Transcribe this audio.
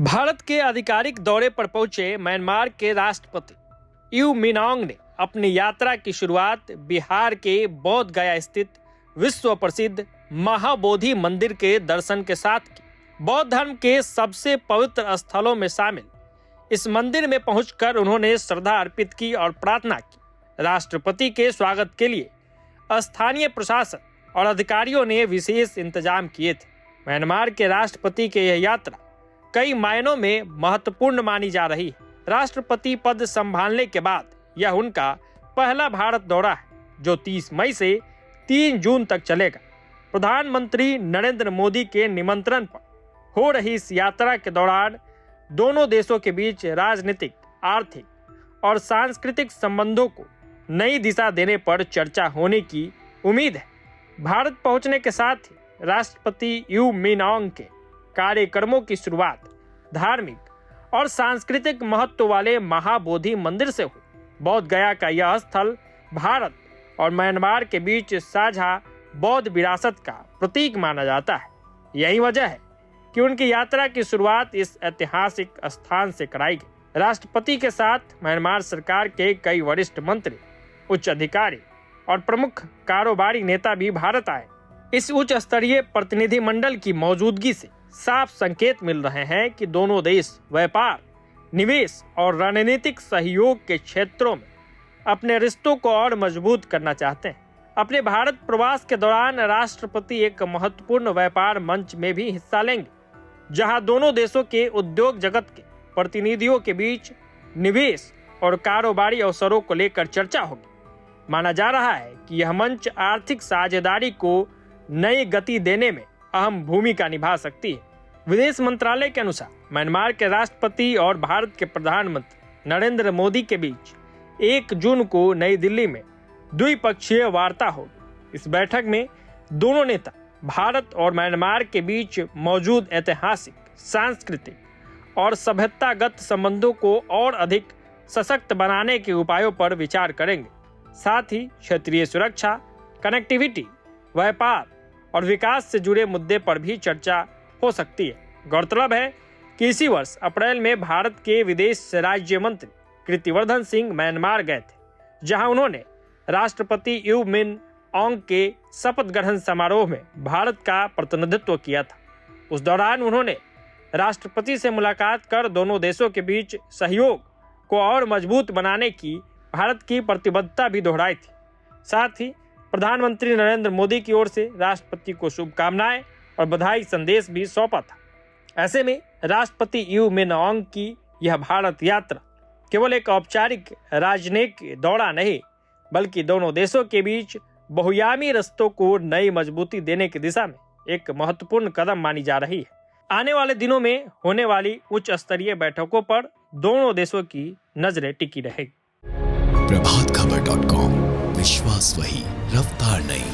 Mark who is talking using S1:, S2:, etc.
S1: भारत के आधिकारिक दौरे पर पहुंचे म्यांमार के राष्ट्रपति यू मिंट ने अपनी यात्रा की शुरुआत बिहार के बोध गया स्थित विश्व प्रसिद्ध महाबोधि मंदिर के दर्शन के साथ की। बौद्ध धर्म के सबसे पवित्र स्थलों में शामिल इस मंदिर में पहुंचकर उन्होंने श्रद्धा अर्पित की और प्रार्थना की। राष्ट्रपति के स्वागत के लिए स्थानीय प्रशासन और अधिकारियों ने विशेष इंतजाम किए थे। म्यांमार के राष्ट्रपति की यह यात्रा कई मायनों में महत्वपूर्ण मानी जा रही है। राष्ट्रपति पद संभालने के बाद यह उनका पहला भारत दौरा है, जो 30 मई से 3 जून तक चलेगा। प्रधानमंत्री नरेंद्र मोदी के निमंत्रण पर हो रही इस यात्रा के दौरान दोनों देशों के बीच राजनीतिक, आर्थिक और सांस्कृतिक संबंधों को नई दिशा देने पर चर्चा होने की उम्मीद है। भारत पहुंचने के साथ ही राष्ट्रपति यू मिंट के कार्यक्रमों की शुरुआत धार्मिक और सांस्कृतिक महत्व वाले महाबोधि मंदिर से हुई। बोध गया का यह स्थल भारत और म्यांमार के बीच साझा बौद्ध विरासत का प्रतीक माना जाता है। यही वजह है कि उनकी यात्रा की शुरुआत इस ऐतिहासिक स्थान से कराई गई। राष्ट्रपति के साथ म्यांमार सरकार के कई वरिष्ठ मंत्री, उच्च अधिकारी और प्रमुख कारोबारी नेता भी भारत आए। इस उच्च स्तरीय प्रतिनिधिमंडल की मौजूदगी से साफ संकेत मिल रहे हैं कि दोनों देश व्यापार, निवेश और रणनीतिक सहयोग के क्षेत्रों में अपने रिश्तों को और मजबूत करना चाहते हैं। अपने भारत प्रवास के दौरान राष्ट्रपति एक महत्वपूर्ण व्यापार मंच में भी हिस्सा लेंगे, जहां दोनों देशों के उद्योग जगत के प्रतिनिधियों के बीच निवेश और कारोबारी अवसरों को लेकर चर्चा होगी। माना जा रहा है कि यह मंच आर्थिक साझेदारी को नई गति देने में अहम भूमिका निभा सकती है। विदेश मंत्रालय के अनुसार म्यांमार के राष्ट्रपति और भारत के प्रधानमंत्री नरेंद्र मोदी के बीच 1 जून को नई दिल्ली में द्विपक्षीय वार्ता होगी। इस बैठक में दोनों नेता भारत और म्यांमार के बीच मौजूद ऐतिहासिक, सांस्कृतिक और सभ्यतागत संबंधों को और अधिक सशक्त बनाने के उपायों पर विचार करेंगे। साथ ही क्षेत्रीय सुरक्षा, कनेक्टिविटी, व्यापार और विकास से जुड़े मुद्दे पर भी चर्चा हो सकती है। गौरतलब है कि इसी वर्ष अप्रैल में भारत के विदेश राज्य मंत्री कीर्तिवर्धन सिंह म्यांमार गए थे, जहां उन्होंने राष्ट्रपति यू मिंट के शपथ ग्रहण समारोह में भारत का प्रतिनिधित्व किया था। उस दौरान उन्होंने राष्ट्रपति से मुलाकात कर दोनों देशों के बीच सहयोग को और मजबूत बनाने की भारत की प्रतिबद्धता भी दोहराई थी। साथ ही प्रधानमंत्री नरेंद्र मोदी की ओर से राष्ट्रपति को शुभकामनाएं और बधाई संदेश भी सौंपा था। ऐसे में राष्ट्रपति यू मिंट की यह भारत यात्रा केवल एक औपचारिक राजनयिक दौरा नहीं, बल्कि दोनों देशों के बीच बहुआयामी रिश्तों को नई मजबूती देने की दिशा में एक महत्वपूर्ण कदम मानी जा रही है। आने वाले दिनों में होने वाली उच्च स्तरीय बैठकों पर दोनों देशों की नजरें टिकी रहेगी।
S2: प्रभातखबर.com, विश्वास वही, रफ्तार नहीं।